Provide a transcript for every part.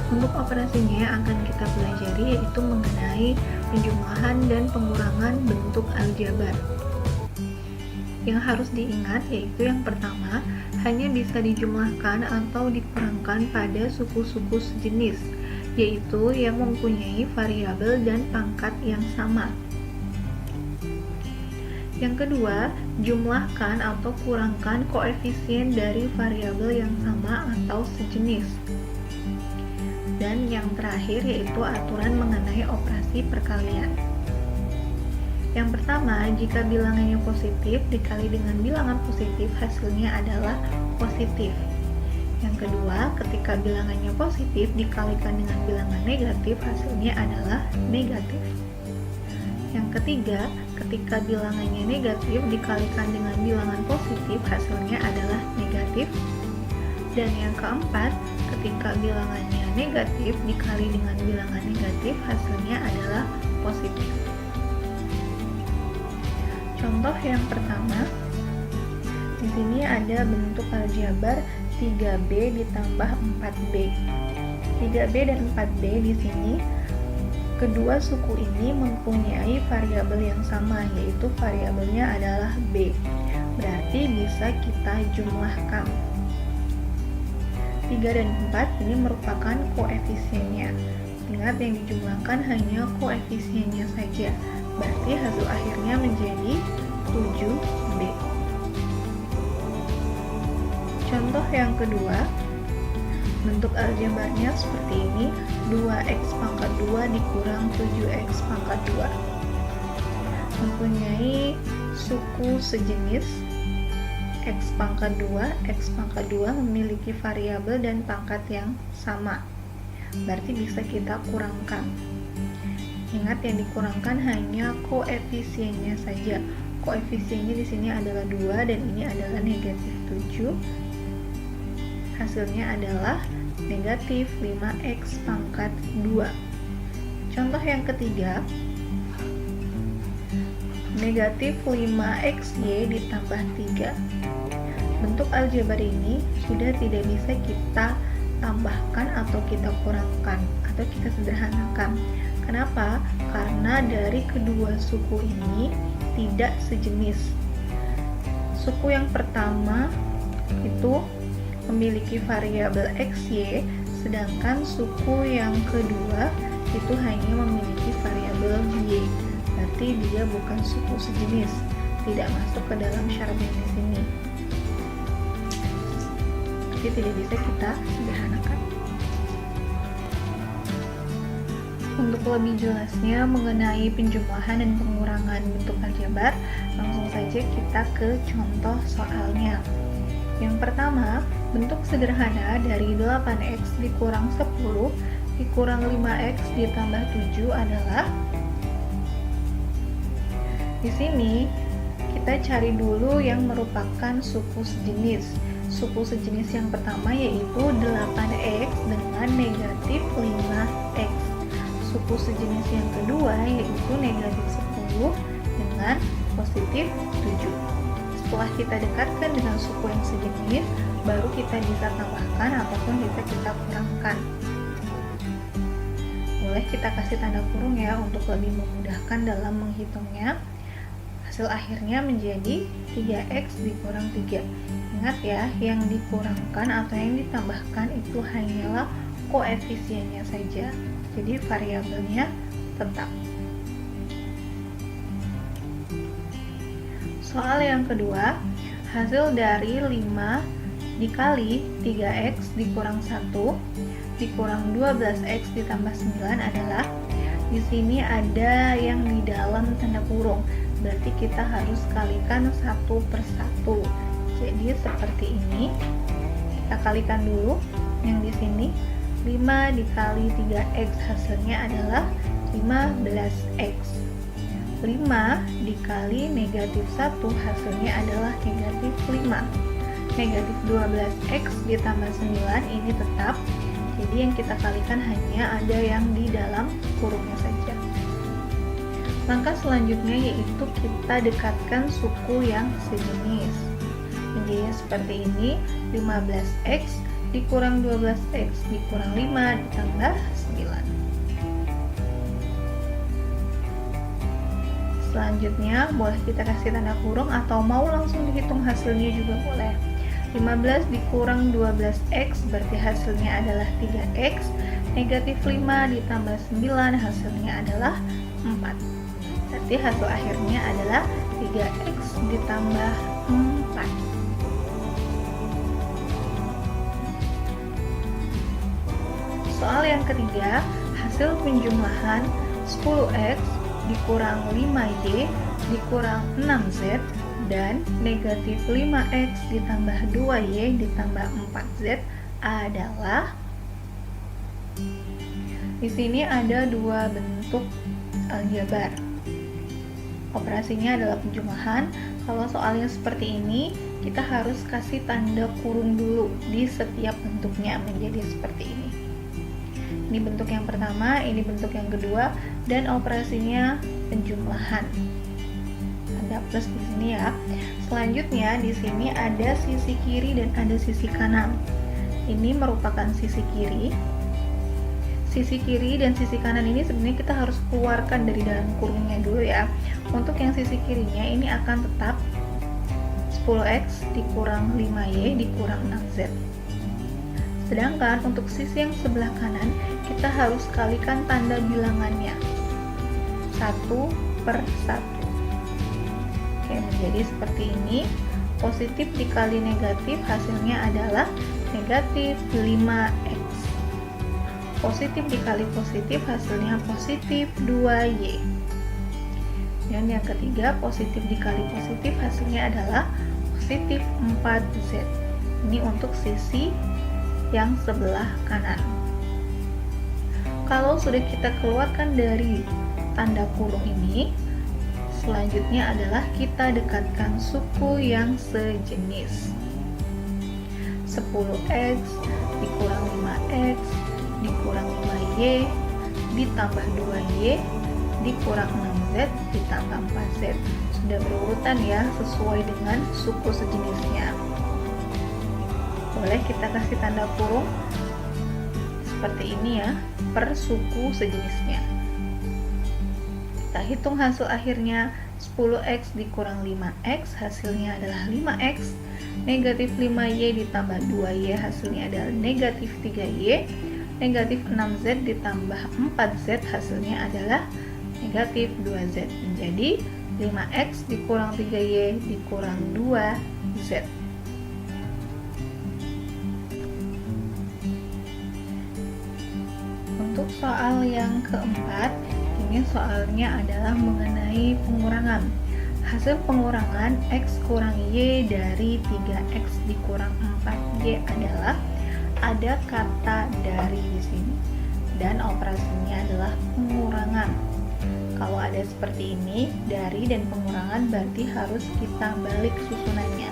Untuk operasinya yang akan kita pelajari yaitu mengenai penjumlahan dan pengurangan bentuk aljabar. Yang harus diingat yaitu yang pertama, hanya bisa dijumlahkan atau dikurangkan pada suku-suku sejenis, yaitu yang mempunyai variabel dan pangkat yang sama. Yang kedua, jumlahkan atau kurangkan koefisien dari variabel yang sama atau sejenis. Dan yang terakhir yaitu aturan mengenai operasi perkalian. Yang pertama, jika bilangannya positif dikali dengan bilangan positif, hasilnya adalah positif. Yang kedua, ketika bilangannya positif dikalikan dengan bilangan negatif, hasilnya adalah negatif. Yang ketiga, ketika bilangannya negatif dikalikan dengan bilangan positif, hasilnya adalah negatif. Dan yang keempat, ketika bilangannya negatif dikali dengan bilangan negatif, hasilnya adalah positif. Contoh yang pertama, di sini ada bentuk aljabar 3B ditambah 4B. 3B dan 4B di sini, kedua suku ini mempunyai variabel yang sama, yaitu variabelnya adalah B. Berarti bisa kita jumlahkan. 3 dan 4 ini merupakan koefisiennya. Ingat, yang dijumlahkan hanya koefisiennya saja. Berarti hasil akhirnya menjadi 7B. Contoh yang kedua, bentuk aljabarnya seperti ini, 2x pangkat 2 dikurang 7x pangkat 2. Mempunyai suku sejenis x pangkat 2 memiliki variabel dan pangkat yang sama. Berarti bisa kita kurangkan. Ingat, yang dikurangkan hanya koefisiennya saja. Koefisiennya di sini adalah 2 dan ini adalah negatif 7. Hasilnya adalah negatif 5x pangkat 2. Contoh yang ketiga, negatif 5xy ditambah 3. Bentuk aljabar ini sudah tidak bisa kita tambahkan atau kita kurangkan atau kita sederhanakan. Kenapa? Karena dari kedua suku ini tidak sejenis. Suku yang pertama itu memiliki variabel xy, sedangkan suku yang kedua itu hanya memiliki variabel y. Berarti dia bukan suku sejenis, tidak masuk ke dalam syarat yang di sini. Jadi tidak bisa kita sederhanakan. Untuk lebih jelasnya mengenai penjumlahan dan pengurangan bentuk aljabar, langsung saja kita ke contoh soalnya. Yang pertama, bentuk sederhana dari 8x dikurang 10 dikurang 5x ditambah 7 adalah, di sini kita cari dulu yang merupakan suku sejenis. Suku sejenis yang pertama yaitu 8x dengan negatif 5x. Suku sejenis yang kedua yaitu negatif 10 dengan positif 7. Setelah kita dekatkan dengan suku yang sejenis, baru kita bisa tambahkan ataupun bisa kita kurangkan. Boleh kita kasih tanda kurung ya untuk lebih memudahkan dalam menghitungnya. Hasil akhirnya menjadi 3x dikurang 3. Ingat ya, yang dikurangkan atau yang ditambahkan itu hanyalah koefisiennya saja. Jadi variabelnya tetap. Soal yang kedua, hasil dari 5 dikali 3x dikurang 1 dikurang 12x ditambah 9 adalah, di sini ada yang di dalam tanda kurung. Berarti kita harus kalikan satu per satu. Jadi seperti ini. Kita kalikan dulu yang di sini. 5 dikali 3x hasilnya adalah 15x. 5 dikali negatif 1 hasilnya adalah negatif 5. Negatif 12x ditambah 9 ini tetap. Jadi yang kita kalikan hanya ada yang di dalam kurungnya saja. Langkah selanjutnya yaitu kita dekatkan suku yang sejenis. Menjadi seperti ini, 15x dikurang 12X dikurang 5 ditambah 9. Selanjutnya boleh kita kasih tanda kurung atau mau langsung dihitung hasilnya juga boleh. 15 dikurang 12X berarti hasilnya adalah 3X. Negatif 5 ditambah 9 hasilnya adalah 4. Berarti hasil akhirnya adalah 3X ditambah 4. Soal yang ketiga, hasil penjumlahan 10X dikurang 5Y dikurang 6Z dan negatif 5X ditambah 2Y ditambah 4Z adalah, di sini ada dua bentuk aljabar. Operasinya adalah penjumlahan. Kalau soalnya seperti ini, kita harus kasih tanda kurung dulu di setiap bentuknya menjadi seperti ini. Ini bentuk yang pertama, ini bentuk yang kedua, dan operasinya penjumlahan. Ada plus di sini ya. Selanjutnya di sini ada sisi kiri dan ada sisi kanan. Ini merupakan sisi kiri. Sisi kiri dan sisi kanan ini sebenarnya kita harus keluarkan dari dalam kurungnya dulu ya. Untuk yang sisi kirinya ini akan tetap 10X dikurang 5Y dikurang 6Z. Sedangkan untuk sisi yang sebelah kanan, kita harus kalikan tanda bilangannya 1/1. Oke, menjadi seperti ini. Positif dikali negatif hasilnya adalah negatif 5X. Positif dikali positif hasilnya positif 2Y. Dan yang ketiga, positif dikali positif hasilnya adalah positif 4Z. Ini untuk sisi yang sebelah kanan. Kalau sudah kita keluarkan dari tanda kurung ini, selanjutnya adalah kita dekatkan suku yang sejenis. 10X dikurang 5X dikurang 5Y ditambah 2Y dikurang 6Z ditambah 4Z. Sudah berurutan ya, sesuai dengan suku sejenisnya. Boleh kita kasih tanda kurung seperti ini ya, per suku sejenisnya. Kita hitung hasil akhirnya, 10X dikurang 5X hasilnya adalah 5X. Negatif 5Y ditambah 2Y hasilnya adalah negatif 3Y. Negatif 6Z ditambah 4Z hasilnya adalah negatif 2Z. Menjadi 5X dikurang 3Y dikurang 2Z. Untuk soal yang keempat, ini soalnya adalah mengenai pengurangan. Hasil pengurangan X kurang Y dari 3X dikurang 4Y adalah, ada kata dari di sini dan operasinya adalah pengurangan. Kalau ada seperti ini, dari dan pengurangan berarti harus kita balik susunannya.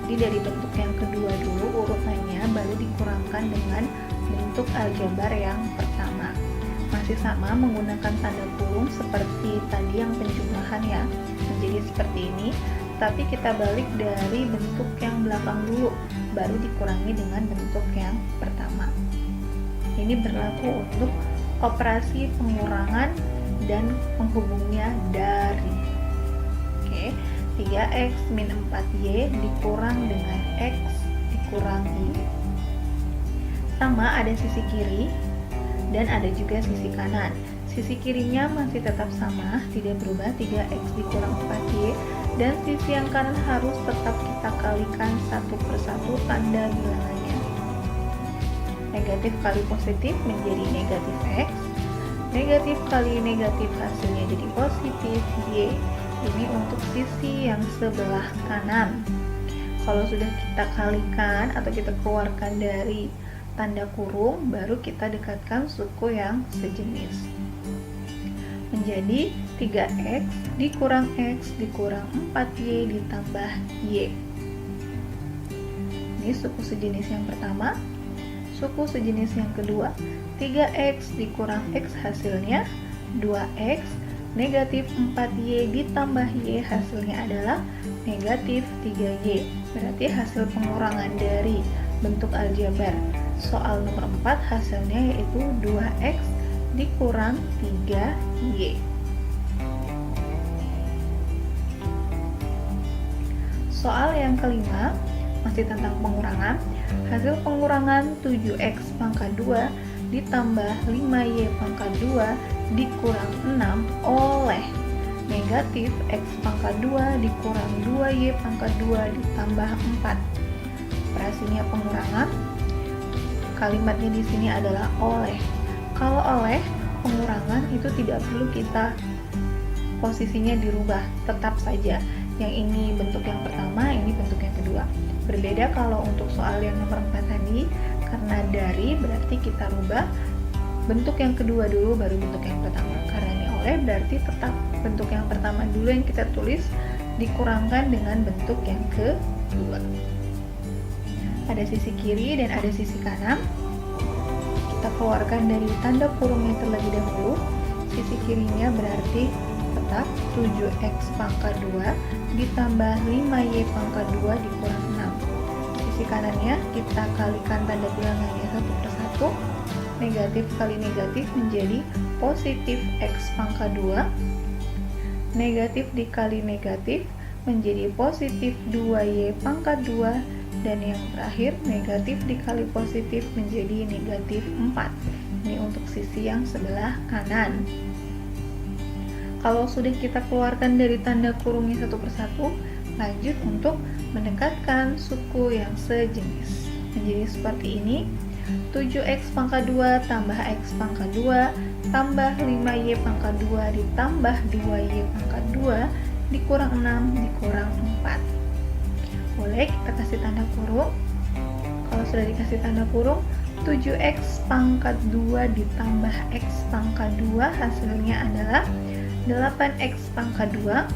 Jadi dari bentuk yang kedua dulu urutannya, baru dikurangkan dengan bentuk aljabar yang pertama. Masih sama menggunakan tanda kurung seperti tadi yang penjumlahan ya, menjadi seperti ini, tapi kita balik dari bentuk yang belakang dulu, baru dikurangi dengan bentuk yang pertama. Ini berlaku untuk operasi pengurangan dan penghubungnya dari. Oke, 3X min 4Y dikurang dengan X dikurang Y. Sama, ada sisi kiri dan ada juga sisi kanan. Sisi kirinya masih tetap sama, tidak berubah, 3X dikurang 4Y, dan sisi yang kanan harus tetap kita kalikan satu persatu tanda bilangannya. Negatif kali positif menjadi negatif X, negatif kali negatif hasilnya jadi positif Y. Ini untuk sisi yang sebelah kanan. Kalau sudah kita kalikan atau kita keluarkan dari tanda kurung, baru kita dekatkan suku yang sejenis. Menjadi 3X dikurang X dikurang 4Y ditambah Y. Ini suku sejenis yang pertama. Suku sejenis yang kedua, 3X dikurang X hasilnya 2X, negatif 4Y ditambah Y hasilnya adalah negatif 3Y. Berarti hasil pengurangan dari bentuk aljabar Soal nomor 4 hasilnya yaitu 2x dikurang 3y. Soal yang kelima masih tentang pengurangan. Hasil pengurangan 7x pangkat 2 ditambah 5y pangkat 2 dikurang 6 oleh negatif x pangkat 2 dikurang 2y pangkat 2 ditambah 4. Operasinya pengurangan. Kalimatnya di sini adalah oleh. Kalau oleh pengurangan itu tidak perlu kita posisinya dirubah, tetap saja. Yang ini bentuk yang pertama, ini bentuk yang kedua. Berbeda kalau untuk soal yang nomor 4 tadi, karena dari berarti kita rubah bentuk yang kedua dulu baru bentuk yang pertama. Karena ini oleh berarti tetap bentuk yang pertama dulu yang kita tulis dikurangkan dengan bentuk yang kedua. Ada sisi kiri dan ada sisi kanan. Kita keluarkan dari tanda kurungnya terlebih dahulu. Sisi kirinya berarti tetap 7x pangkat 2 ditambah 5y pangkat 2 dikurang 6. Sisi kanannya kita kalikan tanda bilangannya satu per satu. Negatif kali negatif menjadi positif x pangkat 2. Negatif dikali negatif menjadi positif 2y pangkat 2. Dan yang terakhir, negatif dikali positif menjadi negatif 4. Ini untuk sisi yang sebelah kanan. Kalau sudah kita keluarkan dari tanda kurungnya satu per satu, lanjut untuk mendekatkan suku yang sejenis. Menjadi seperti ini, 7x pangkat 2 tambah x pangkat 2 tambah 5y pangkat 2 ditambah 2y pangkat 2 dikurang 6 dikurang 4. Boleh kita kasih tanda kurung. Kalau sudah dikasih tanda kurung, 7x pangkat 2 ditambah x pangkat 2 hasilnya adalah 8x pangkat 2.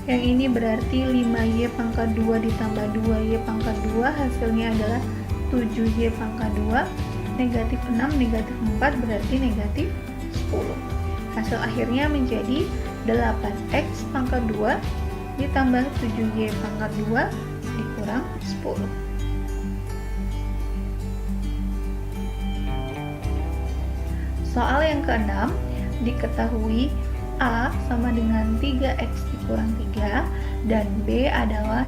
Yang ini berarti 5y pangkat 2 ditambah 2y pangkat 2 hasilnya adalah 7y pangkat 2. Negatif 6, negatif 4 berarti negatif 10. Hasil akhirnya menjadi 8x pangkat 2 ditambah 7y pangkat 2 dikurang 10. Soal yang keenam, diketahui A sama dengan 3x dikurang 3 dan B adalah